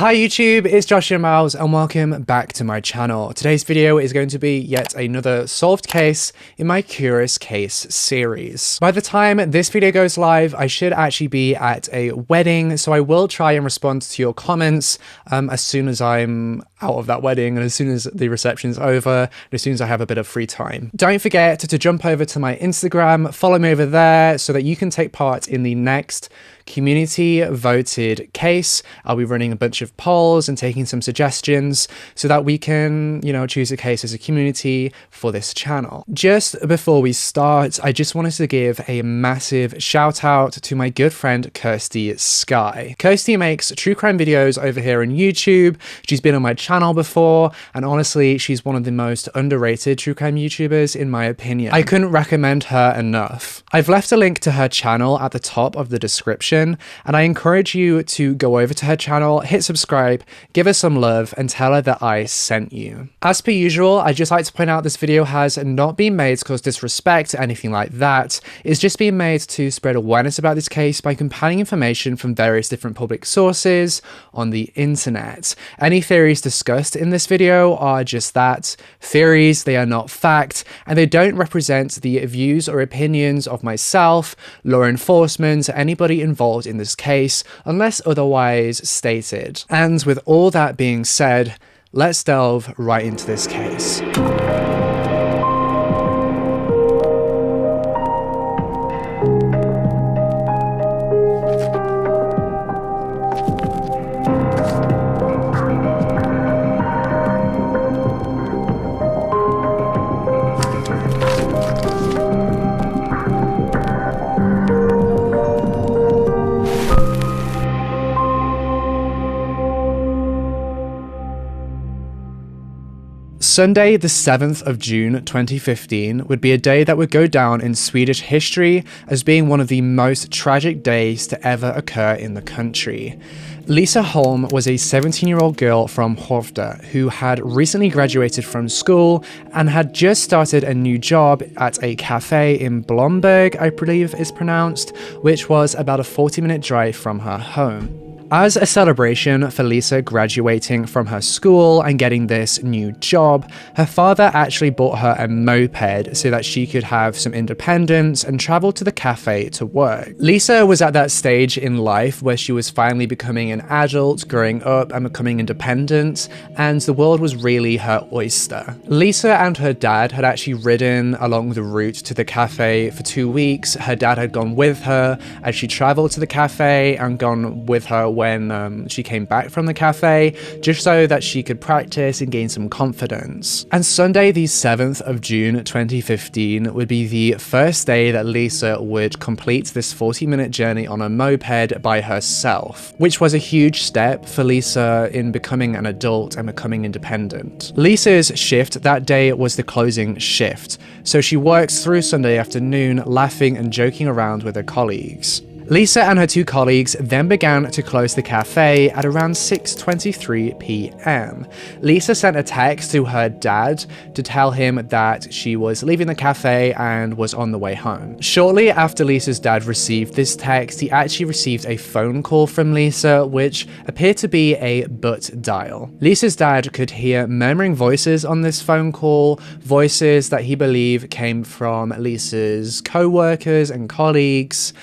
Hi YouTube, it's Joshua Miles and welcome back to my channel. Today's video is going to be yet another solved case in my Curious Case series. By the time this video goes live, I should actually be at a wedding, so I will try and respond to your comments as soon as I'm out of that wedding and as soon as the reception's over and as soon as I have a bit of free time. Don't forget to jump over to my Instagram, follow me over there so that you can take part in the next community voted case. I'll be running a bunch of polls and taking some suggestions so that we can, choose a case as a community for this channel. Just before we start, I just wanted to give a massive shout out to my good friend Kirsty Sky. Kirsty makes true crime videos over here on YouTube. She's been on my channel before, and honestly, she's one of the most underrated true crime YouTubers in my opinion. I couldn't recommend her enough. I've left a link to her channel at the top of the description, and I encourage you to go over to her channel, hit subscribe, give her some love, and tell her that I sent you. As per usual, I'd just like to point out this video has not been made to cause disrespect or anything like that. It's just been made to spread awareness about this case by compiling information from various different public sources on the internet. Any theories discussed in this video are just that, theories. They are not fact, and they don't represent the views or opinions of myself, law enforcement, or anybody involved in this case, unless otherwise stated. And with all that being said, let's delve right into this case. Sunday, the 7th of June 2015 would be a day that would go down in Swedish history as being one of the most tragic days to ever occur in the country. Lisa Holm was a 17-year-old girl from Hovda who had recently graduated from school and had just started a new job at a cafe in Blomberg, I believe is pronounced, which was about a 40-minute drive from her home. As a celebration for Lisa graduating from her school and getting this new job, her father actually bought her a moped so that she could have some independence and travel to the cafe to work. Lisa was at that stage in life where she was finally becoming an adult, growing up and becoming independent, and the world was really her oyster. Lisa and her dad had actually ridden along the route to the cafe for 2 weeks. Her dad had gone with her as she traveled to the cafe and gone with her when she came back from the cafe, just so that she could practice and gain some confidence. And Sunday, the 7th of June 2015 would be the first day that Lisa would complete this 40-minute journey on a moped by herself, which was a huge step for Lisa in becoming an adult and becoming independent. Lisa's shift that day was the closing shift, so she works through Sunday afternoon laughing and joking around with her colleagues. Lisa and her two colleagues then began to close the cafe at around 6:23 p.m. Lisa sent a text to her dad to tell him that she was leaving the cafe and was on the way home. Shortly after Lisa's dad received this text, he actually received a phone call from Lisa, which appeared to be a butt dial. Lisa's dad could hear murmuring voices on this phone call, voices that he believed came from Lisa's co-workers and colleagues.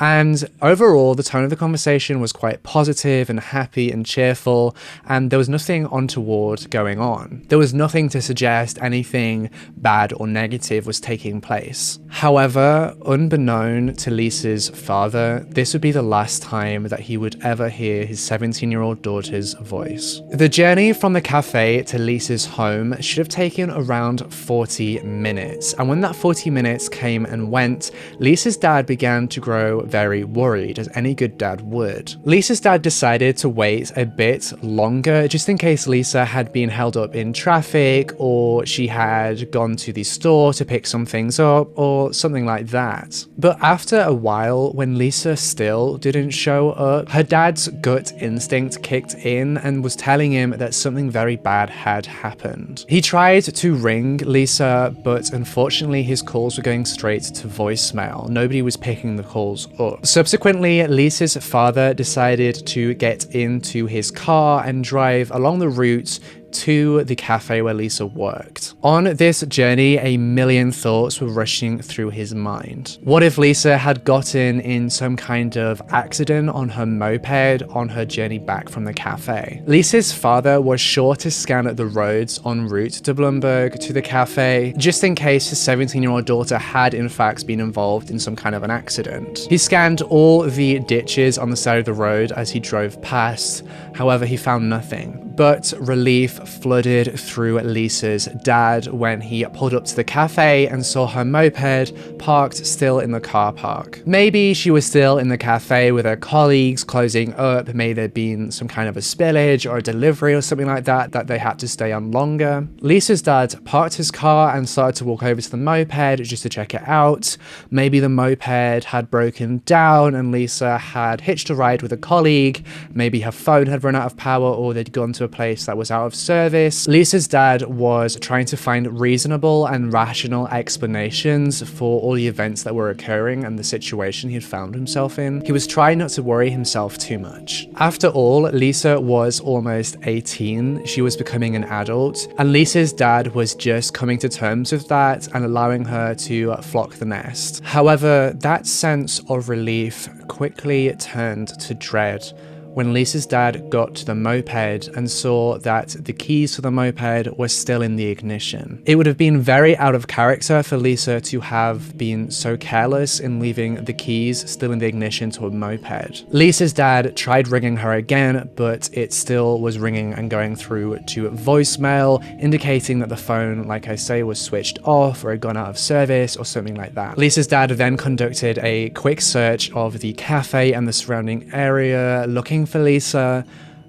And overall, the tone of the conversation was quite positive and happy and cheerful, and there was nothing untoward going on. There was nothing to suggest anything bad or negative was taking place. However, unbeknown to Lisa's father, this would be the last time that he would ever hear his 17-year-old daughter's voice. The journey from the cafe to Lisa's home should have taken around 40 minutes, and when that 40 minutes came and went, Lisa's dad began to grow very worried, as any good dad would. Lisa's dad decided to wait a bit longer just in case Lisa had been held up in traffic, or she had gone to the store to pick some things up, or something like that. But after a while, when Lisa still didn't show up, her dad's gut instinct kicked in and was telling him that something very bad had happened. He tried to ring Lisa, but unfortunately his calls were going straight to voicemail. Nobody was picking the calls up. Subsequently, Lisa's father decided to get into his car and drive along the route to the cafe where Lisa worked. On this journey, a million thoughts were rushing through his mind. What if Lisa had gotten in some kind of accident on her moped on her journey back from the cafe? Lisa's father was sure to scan the roads en route to Blumberg to the cafe, just in case his 17-year-old daughter had in fact been involved in some kind of an accident. He scanned all the ditches on the side of the road as he drove past, however he found nothing. But relief flooded through Lisa's dad when he pulled up to the cafe and saw her moped parked still in the car park. Maybe she was still in the cafe with her colleagues closing up, maybe there'd been some kind of a spillage or a delivery or something like that they had to stay on longer. Lisa's dad parked his car and started to walk over to the moped just to check it out. Maybe the moped had broken down and Lisa had hitched a ride with a colleague. Maybe her phone had run out of power or they'd gone to a place that was out of service. Lisa's dad was trying to find reasonable and rational explanations for all the events that were occurring and the situation he had found himself in. He was trying not to worry himself too much. After all, Lisa was almost 18. She was becoming an adult, and Lisa's dad was just coming to terms with that and allowing her to flock the nest. However, that sense of relief quickly turned to dread when Lisa's dad got to the moped and saw that the keys to the moped were still in the ignition. It would have been very out of character for Lisa to have been so careless in leaving the keys still in the ignition to a moped. Lisa's dad tried ringing her again, but it still was ringing and going through to voicemail, indicating that the phone, like I say, was switched off or had gone out of service or something like that. Lisa's dad then conducted a quick search of the cafe and the surrounding area, looking for Lisa.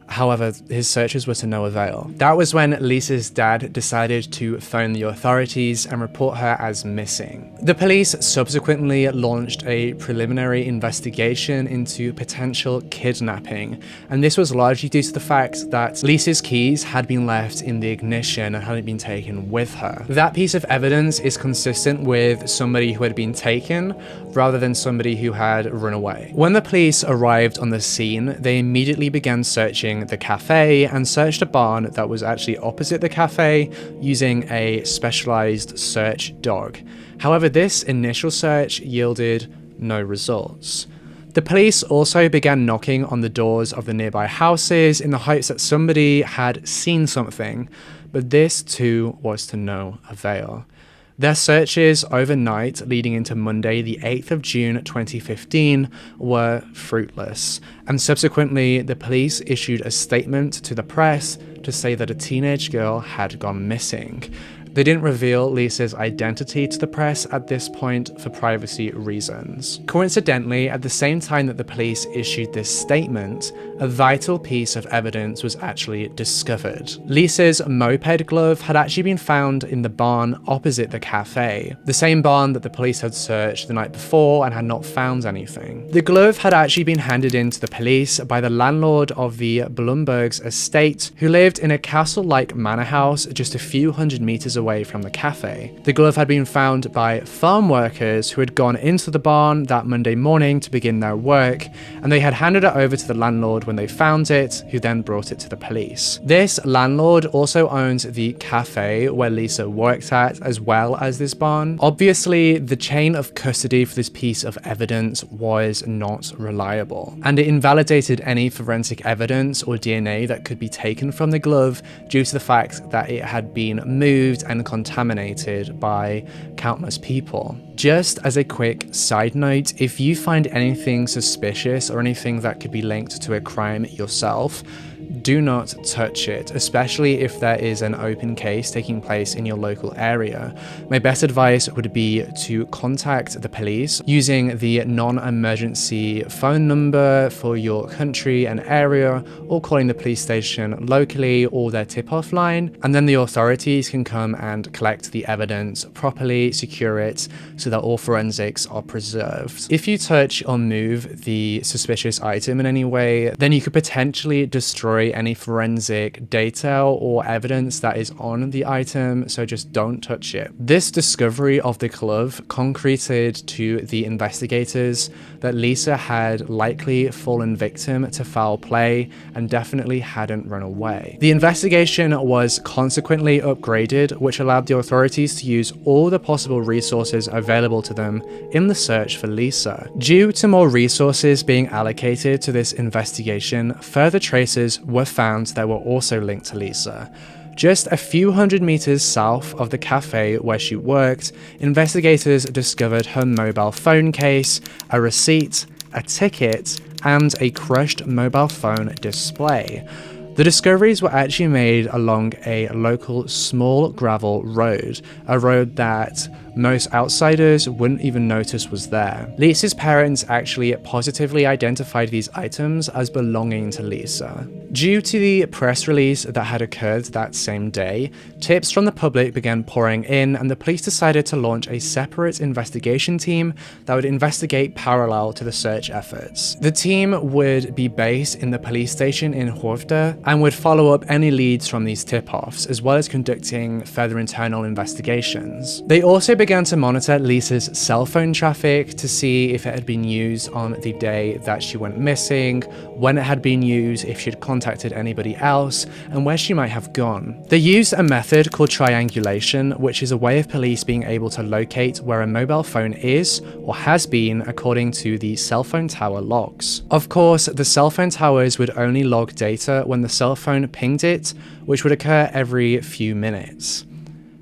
However, his searches were to no avail. That was when Lisa's dad decided to phone the authorities and report her as missing. The police subsequently launched a preliminary investigation into potential kidnapping, and this was largely due to the fact that Lisa's keys had been left in the ignition and hadn't been taken with her. That piece of evidence is consistent with somebody who had been taken rather than somebody who had run away. When the police arrived on the scene, they immediately began searching the cafe and searched a barn that was actually opposite the cafe using a specialized search dog. However, this initial search yielded no results. The police also began knocking on the doors of the nearby houses in the hopes that somebody had seen something, but this too was to no avail. Their searches overnight leading into Monday, the 8th of June 2015, were fruitless, and subsequently the police issued a statement to the press to say that a teenage girl had gone missing. They didn't reveal Lisa's identity to the press at this point for privacy reasons. Coincidentally, at the same time that the police issued this statement, a vital piece of evidence was actually discovered. Lisa's moped glove had actually been found in the barn opposite the cafe, the same barn that the police had searched the night before and had not found anything. The glove had actually been handed in to the police by the landlord of the Blumberg's estate, who lived in a castle-like manor house just a few hundred meters away from the cafe. The glove had been found by farm workers who had gone into the barn that Monday morning to begin their work, and they had handed it over to the landlord when they found it, who then brought it to the police. This landlord also owns the cafe where Lisa worked at, as well as this barn. Obviously, the chain of custody for this piece of evidence was not reliable, and it invalidated any forensic evidence or DNA that could be taken from the glove due to the fact that it had been moved and contaminated by countless people. Just as a quick side note, if you find anything suspicious or anything that could be linked to a crime yourself, do not touch it, especially if there is an open case taking place in your local area. My best advice would be to contact the police using the non-emergency phone number for your country and area, or calling the police station locally or their tip-off line, and then the authorities can come and collect the evidence properly, secure it, so that all forensics are preserved. If you touch or move the suspicious item in any way, then you could potentially destroy destroy any forensic data or evidence that is on the item, so just don't touch it. This discovery of the glove concreted to the investigators that Lisa had likely fallen victim to foul play and definitely hadn't run away. The investigation was consequently upgraded, which allowed the authorities to use all the possible resources available to them in the search for Lisa. Due to more resources being allocated to this investigation, further traces were found that were also linked to Lisa. Just a few hundred meters south of the cafe where she worked, investigators discovered her mobile phone case, a receipt, a ticket, and a crushed mobile phone display. The discoveries were actually made along a local small gravel road, a road that most outsiders wouldn't even notice was there. Lisa's parents actually positively identified these items as belonging to Lisa. Due to the press release that had occurred that same day, tips from the public began pouring in, and the police decided to launch a separate investigation team that would investigate parallel to the search efforts. The team would be based in the police station in Hovde and would follow up any leads from these tip-offs, as well as conducting further internal investigations. They also began to monitor Lisa's cell phone traffic to see if it had been used on the day that she went missing, when it had been used, if she'd contacted anybody else, and where she might have gone. They used a method called triangulation, which is a way of police being able to locate where a mobile phone is or has been according to the cell phone tower logs. Of course, the cell phone towers would only log data when the cell phone pinged it, which would occur every few minutes.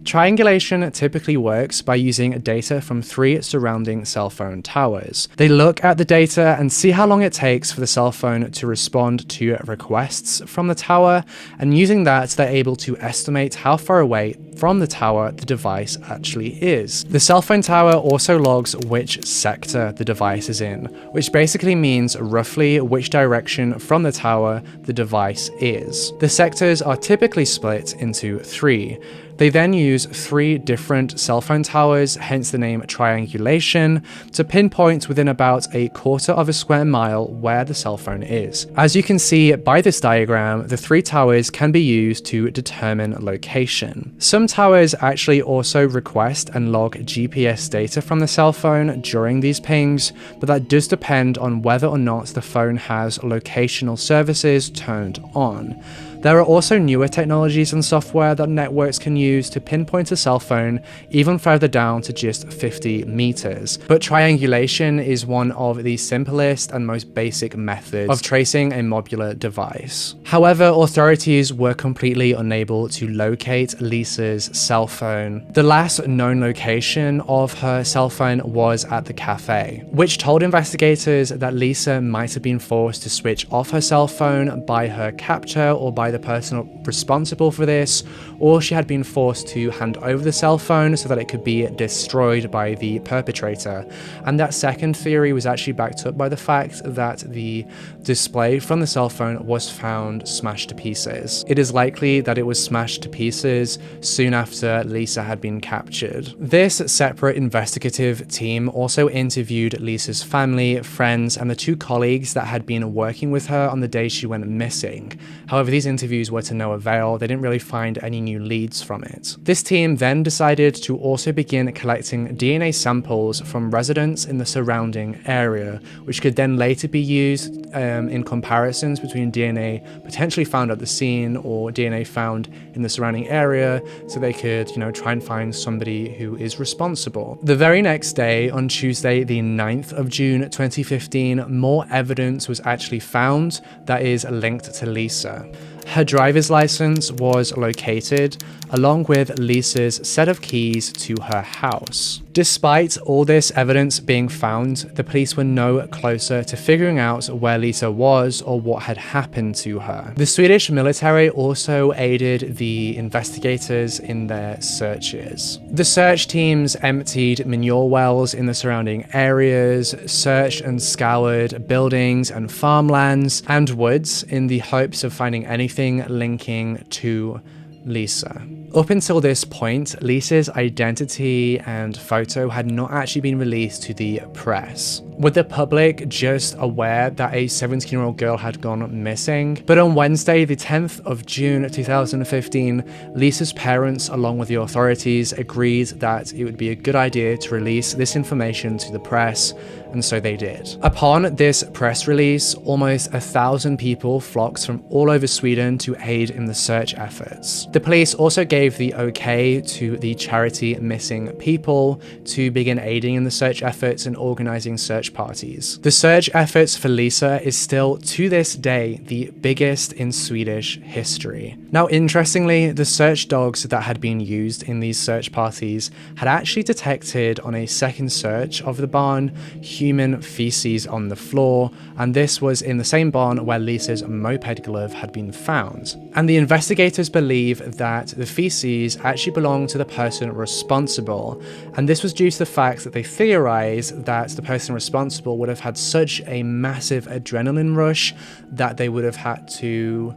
Triangulation typically works by using data from 3 surrounding cell phone towers. They look at the data and see how long it takes for the cell phone to respond to requests from the tower, and using that, they're able to estimate how far away from the tower the device actually is. The cell phone tower also logs which sector the device is in, which basically means roughly which direction from the tower the device is. The sectors are typically split into 3. They then use 3 different cell phone towers, hence the name triangulation, to pinpoint within about a quarter of a square mile where the cell phone is. As you can see by this diagram, the 3 towers can be used to determine location. Some towers actually also request and log GPS data from the cell phone during these pings, but that does depend on whether or not the phone has locational services turned on. There are also newer technologies and software that networks can use to pinpoint a cell phone even further down to just 50 meters. But triangulation is one of the simplest and most basic methods of tracing a mobile device. However, authorities were completely unable to locate Lisa's cell phone. The last known location of her cell phone was at the cafe, which told investigators that Lisa might have been forced to switch off her cell phone by her captor or by the person responsible for this, or she had been forced to hand over the cell phone so that it could be destroyed by the perpetrator. And that second theory was actually backed up by the fact that the display from the cell phone was found smashed to pieces. It is likely that it was smashed to pieces soon after Lisa had been captured. This separate investigative team also interviewed Lisa's family, friends, and the 2 colleagues that had been working with her on the day she went missing. However, these interviews were to no avail. They didn't really find any new leads from it. This team then decided to also begin collecting DNA samples from residents in the surrounding area, which could then later be used in comparisons between DNA potentially found at the scene or DNA found in the surrounding area, so they could, try and find somebody who is responsible. The very next day, on Tuesday, the 9th of June 2015, more evidence was actually found that is linked to Lisa. Her driver's license was located, along with Lisa's set of keys to her house. Despite all this evidence being found, the police were no closer to figuring out where Lisa was or what had happened to her. The Swedish military also aided the investigators in their searches. The search teams emptied manure wells in the surrounding areas, searched and scoured buildings and farmlands and woods in the hopes of finding anything linking to Lisa. Up until this point, Lisa's identity and photo had not actually been released to the press. with the public just aware that a 17-year-old girl had gone missing. But on Wednesday, the 10th of June 2015, Lisa's parents, along with the authorities, agreed that it would be a good idea to release this information to the press, and so they did. Upon this press release, almost 1,000 people flocked from all over Sweden to aid in the search efforts. The police also gave the okay to the charity Missing People to begin aiding in the search efforts and organizing search parties. The search efforts for Lisa is still, to this day, the biggest in Swedish history. Now, interestingly, the search dogs that had been used in these search parties had actually detected on a second search of the barn human feces on the floor, and this was in the same barn where Lisa's moped glove had been found. And the investigators believe that the feces actually belonged to the person responsible, and this was due to the fact that they theorized that the person responsible would have had such a massive adrenaline rush that they would have had to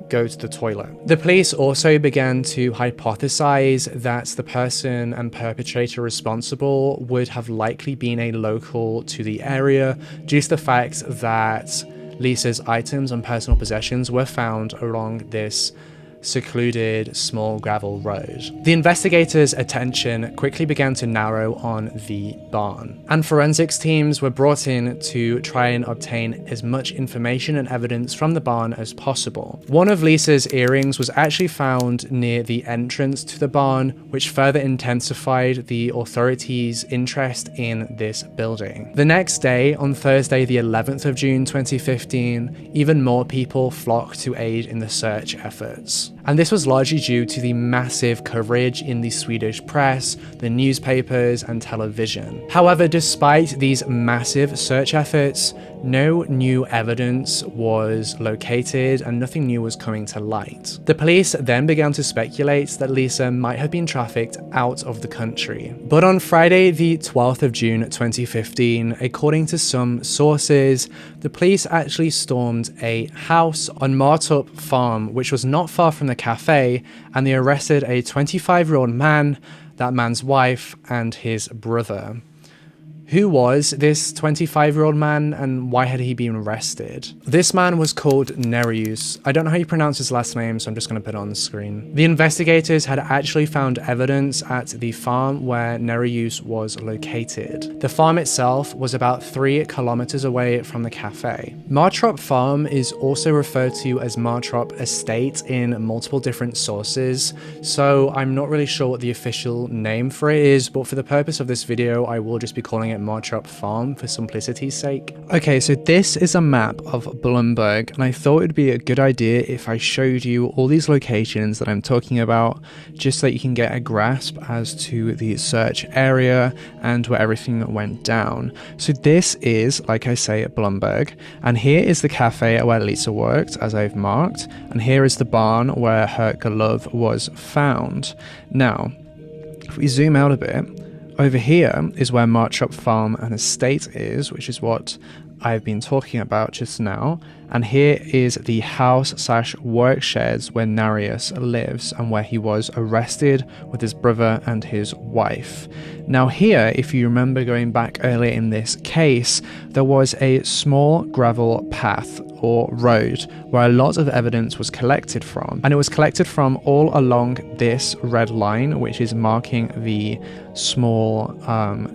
go to the toilet. The police also began to hypothesize that the person and perpetrator responsible would have likely been a local to the area due to the fact that Lisa's items and personal possessions were found along this secluded small gravel road. The investigators' attention quickly began to narrow on the barn, and forensics teams were brought in to try and obtain as much information and evidence from the barn as possible. One of Lisa's earrings was actually found near the entrance to the barn, which further intensified the authorities' interest in this building. The next day, on Thursday the 11th of June 2015, even more people flocked to aid in the search efforts. And this was largely due to the massive coverage in the Swedish press, the newspapers, and television. However, despite these massive search efforts, no new evidence was located and nothing new was coming to light. The police then began to speculate that Lisa might have been trafficked out of the country. But on Friday, the 12th of June 2015, according to some sources, the police actually stormed a house on Martorp Farm, which was not far from the cafe, and they arrested a 25-year-old man, that man's wife, and his brother. Who was this 25-year-old man and why had he been arrested? This man was called Nereus. I don't know how you pronounce his last name, so I'm just going to put it on the screen. The investigators had actually found evidence at the farm where Nereus was located. The farm itself was about 3 kilometers away from the cafe. Martorp Farm is also referred to as Martorp Estate in multiple different sources, so I'm not really sure what the official name for it is, but for the purpose of this video, I will just be calling it Martorp Farm for simplicity's sake. Okay, so this is a map of Bloomberg, and I thought it'd be a good idea if I showed you all these locations that I'm talking about, just so that you can get a grasp as to the search area and where everything went down. So this is, like I say, Bloomberg, and here is the cafe where Lisa worked, as I've marked, and here is the barn where her glove was found. Now, if we zoom out a bit, over here is where Martorp Farm and Estate is, which is what I've been talking about just now. And here is the house/work sheds where Nereus lives and where he was arrested with his brother and his wife. Now here, if you remember going back earlier in this case, there was a small gravel path or road where a lot of evidence was collected from, and it was collected from all along this red line, which is marking the small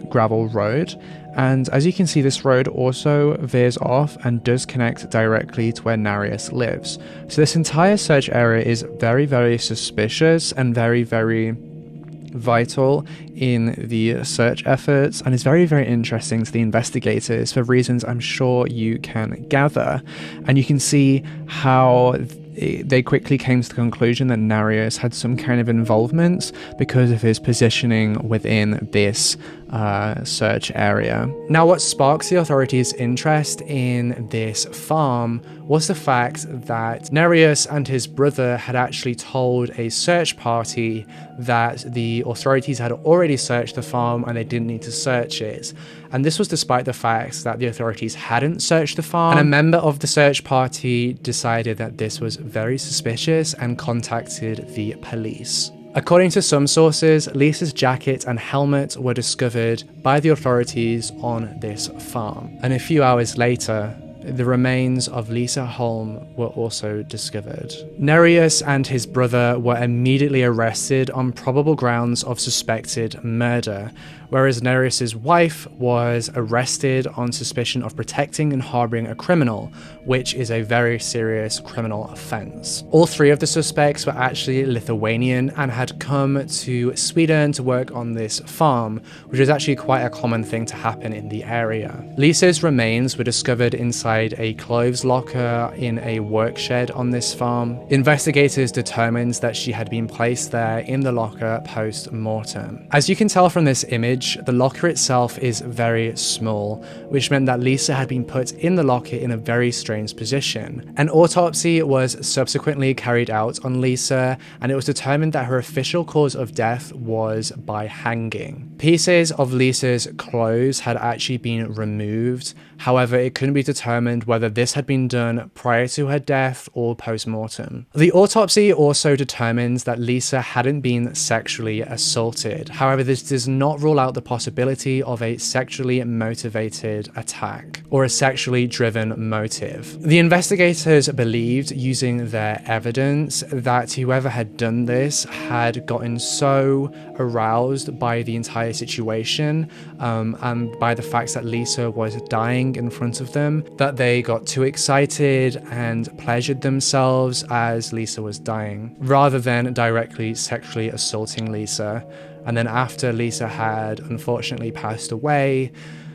gravel road. And as you can see, this road also veers off and does connect directly to where Nereus lives. So this entire search area is very, very suspicious and very, very vital in the search efforts, and is very, very interesting to the investigators for reasons I'm sure you can gather. And you can see how they quickly came to the conclusion that Nereus had some kind of involvement because of his positioning within this search area. Now, what sparks the authorities' interest in this farm was the fact that Nereus and his brother had actually told a search party that the authorities had already searched the farm and they didn't need to search it. And this was despite the fact that the authorities hadn't searched the farm, and a member of the search party decided that this was very suspicious and contacted the police. According to some sources, Lisa's jacket and helmet were discovered by the authorities on this farm. And a few hours later, the remains of Lisa Holm were also discovered. Nereus and his brother were immediately arrested on probable grounds of suspected murder, whereas Nereus's wife was arrested on suspicion of protecting and harboring a criminal, which is a very serious criminal offense. All three of the suspects were actually Lithuanian and had come to Sweden to work on this farm, which is actually quite a common thing to happen in the area. Lisa's remains were discovered inside a clothes locker in a work shed on this farm. Investigators determined that she had been placed there in the locker post-mortem. As you can tell from this image, the locker itself is very small, which meant that Lisa had been put in the locker in a very strange position. An autopsy was subsequently carried out on Lisa, and it was determined that her official cause of death was by hanging. Pieces of Lisa's clothes had actually been removed. However, it couldn't be determined whether this had been done prior to her death or post-mortem. The autopsy also determines that Lisa hadn't been sexually assaulted. However, this does not rule out the possibility of a sexually motivated attack or a sexually driven motive. The investigators believed, using their evidence, that whoever had done this had gotten so aroused by the entire situation and by the fact that Lisa was dying in front of them, that they got too excited and pleasured themselves as Lisa was dying, rather than directly sexually assaulting Lisa. And then after Lisa had unfortunately passed away,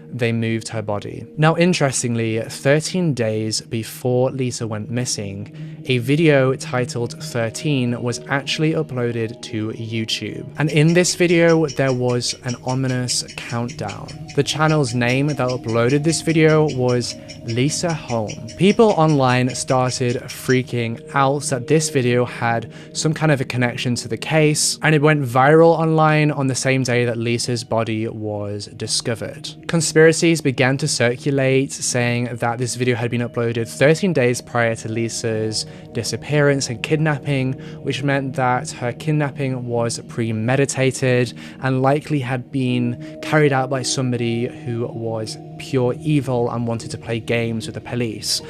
they moved her body. Now, interestingly, 13 days before Lisa went missing, a video titled 13 was actually uploaded to YouTube. And in this video, there was an ominous countdown. The channel's name that uploaded this video was Lisa Holm. People online started freaking out that this video had some kind of a connection to the case, and it went viral online on the same day that Lisa's body was discovered. Conspiracies began to circulate saying that this video had been uploaded 13 days prior to Lisa's disappearance and kidnapping, which meant that her kidnapping was premeditated and likely had been carried out by somebody who was pure evil and wanted to play games with the police,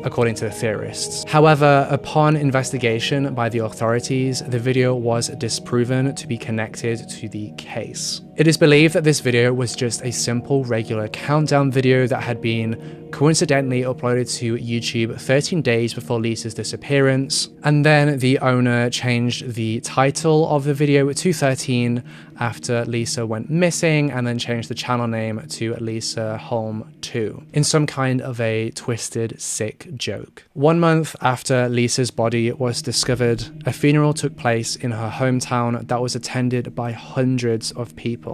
according to the theorists. However, upon investigation by the authorities, the video was disproven to be connected to the case. It is believed that this video was just a simple regular countdown video that had been coincidentally uploaded to YouTube 13 days before Lisa's disappearance, and then the owner changed the title of the video to 13 after Lisa went missing, and then changed the channel name to Lisa Holm 2 in some kind of a twisted, sick joke. 1 month after Lisa's body was discovered, a funeral took place in her hometown that was attended by hundreds of people.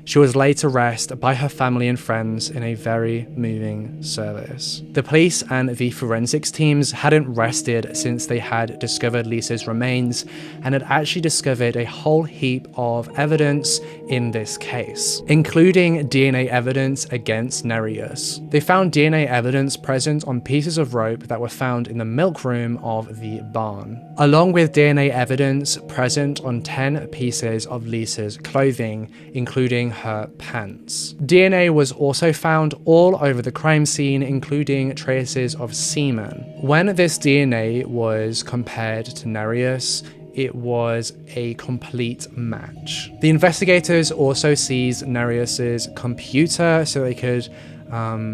She was laid to rest by her family and friends in a very moving service. The police and the forensics teams hadn't rested since they had discovered Lisa's remains and had actually discovered a whole heap of evidence in this case, including DNA evidence against Nereus. They found DNA evidence present on pieces of rope that were found in the milk room of the barn, along with DNA evidence present on 10 pieces of Lisa's clothing, including her pants. DNA was also found all over the crime scene, including traces of semen. When this DNA was compared to Nereus, it was a complete match. The investigators also seized Nereus's computer so they could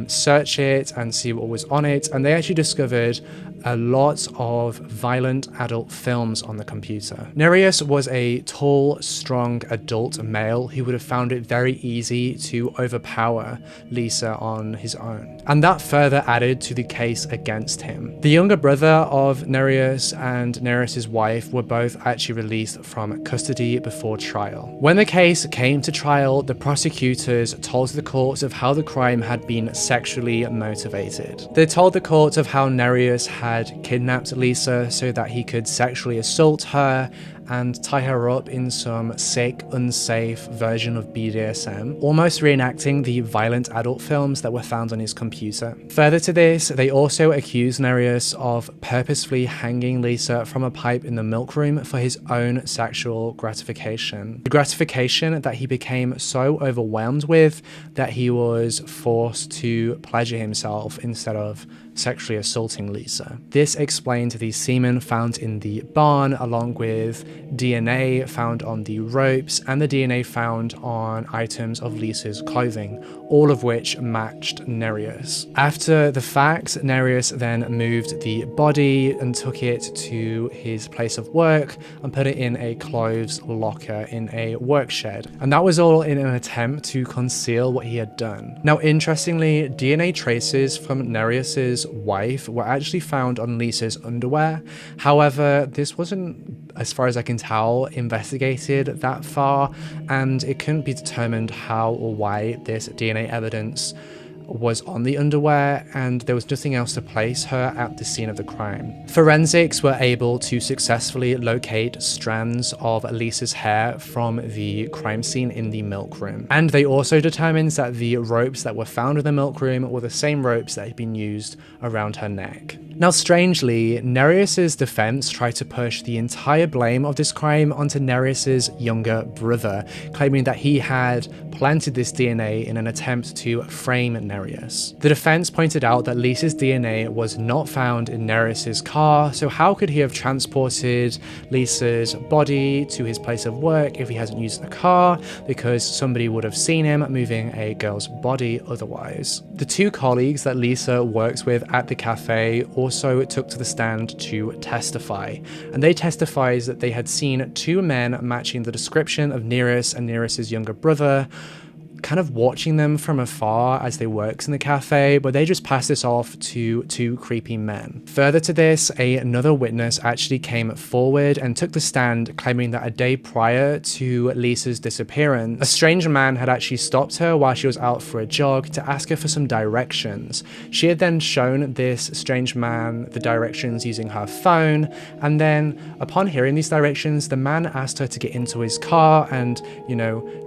search it and see what was on it, and they actually discovered a lot of violent adult films on the computer. Nereus was a tall, strong adult male who would have found it very easy to overpower Lisa on his own, and that further added to the case against him. The younger brother of Nereus and Nereus's wife were both actually released from custody before trial. When the case came to trial, the prosecutors told the court of how the crime had been sexually motivated. They told the court of how Nereus had kidnapped Lisa so that he could sexually assault her and tie her up in some sick, unsafe version of BDSM, almost reenacting the violent adult films that were found on his computer. Further to this, they also accused Nereus of purposefully hanging Lisa from a pipe in the milk room for his own sexual gratification. The gratification that he became so overwhelmed with that he was forced to pleasure himself instead of sexually assaulting Lisa. This explained the semen found in the barn, along with DNA found on the ropes and the DNA found on items of Lisa's clothing, all of which matched Nereus. After the fact, Nereus then moved the body and took it to his place of work and put it in a clothes locker in a work shed. And that was all in an attempt to conceal what he had done. Now, interestingly, DNA traces from Nereus's wife were actually found on Lisa's underwear. However, this wasn't, as far as I can tell, investigated that far, and it couldn't be determined how or why this DNA evidence was on the underwear, and there was nothing else to place her at the scene of the crime. Forensics were able to successfully locate strands of Lisa's hair from the crime scene in the milk room, and they also determined that the ropes that were found in the milk room were the same ropes that had been used around her neck. Now, strangely, Nereus's defense tried to push the entire blame of this crime onto Nereus's younger brother, claiming that he had planted this DNA in an attempt to frame Nereus. The defense pointed out that Lisa's DNA was not found in Nereus's car, so how could he have transported Lisa's body to his place of work if he hasn't used the car, because somebody would have seen him moving a girl's body otherwise. The two colleagues that Lisa works with at the cafe also took to the stand to testify, and they testified that they had seen two men matching the description of Nereus and Nereus's younger brother, kind of watching them from afar as they worked in the cafe, but they just passed this off to two creepy men. Further to this, another witness actually came forward and took the stand, claiming that a day prior to Lisa's disappearance, a strange man had actually stopped her while she was out for a jog to ask her for some directions. She had then shown this strange man the directions using her phone, and then upon hearing these directions, the man asked her to get into his car and,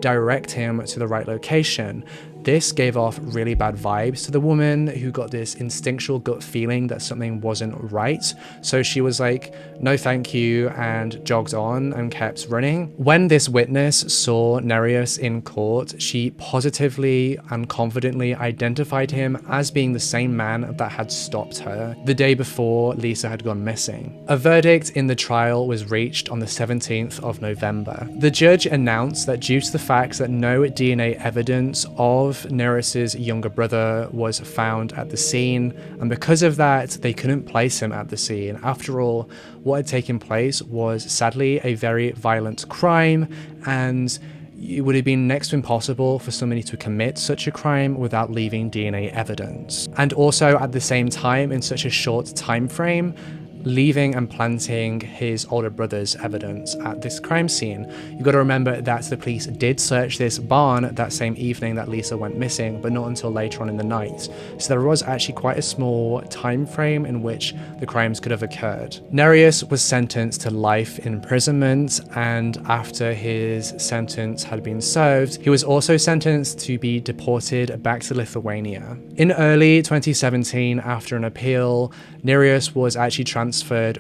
direct him to the right location. This gave off really bad vibes to the woman, who got this instinctual gut feeling that something wasn't right. So she was like, no thank you, and jogged on and kept running. When this witness saw Nereus in court, she positively and confidently identified him as being the same man that had stopped her the day before Lisa had gone missing. A verdict in the trial was reached on the 17th of November. The judge announced that due to the fact that no DNA evidence of Nereus's younger brother was found at the scene, and because of that, they couldn't place him at the scene. After all, what had taken place was sadly a very violent crime, and it would have been next to impossible for somebody to commit such a crime without leaving DNA evidence. And also at the same time, in such a short time frame, leaving and planting his older brother's evidence at this crime scene. You've got to remember that the police did search this barn that same evening that Lisa went missing, but not until later on in the night. So there was actually quite a small time frame in which the crimes could have occurred. Nereus was sentenced to life imprisonment, and after his sentence had been served, he was also sentenced to be deported back to Lithuania. In early 2017, after an appeal, Nereus was actually transferred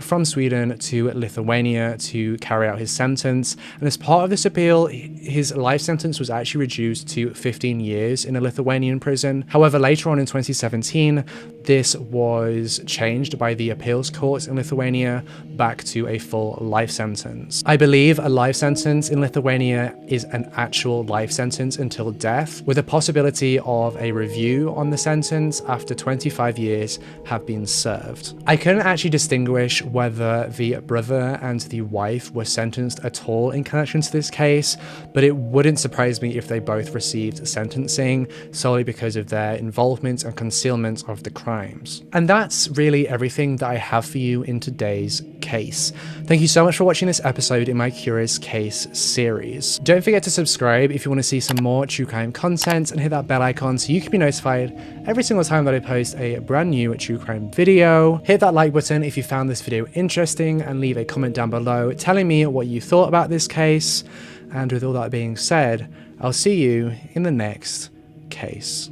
from Sweden to Lithuania to carry out his sentence, and as part of this appeal, his life sentence was actually reduced to 15 years in a Lithuanian prison. However, later on in 2017, this was changed by the appeals courts in Lithuania back to a full life sentence. I believe a life sentence in Lithuania is an actual life sentence until death, with a possibility of a review on the sentence after 25 years have been served. I couldn't actually distinguish whether the brother and the wife were sentenced at all in connection to this case, but it wouldn't surprise me if they both received sentencing solely because of their involvement and concealment of the crime. crimes. And that's really everything that I have for you in today's case. Thank you so much for watching this episode in my Curious Case series. Don't forget to subscribe if you want to see some more true crime content, and hit that bell icon so you can be notified every single time that I post a brand new true crime video. Hit that like button if you found this video interesting, and leave a comment down below telling me what you thought about this case. And with all that being said, I'll see you in the next case.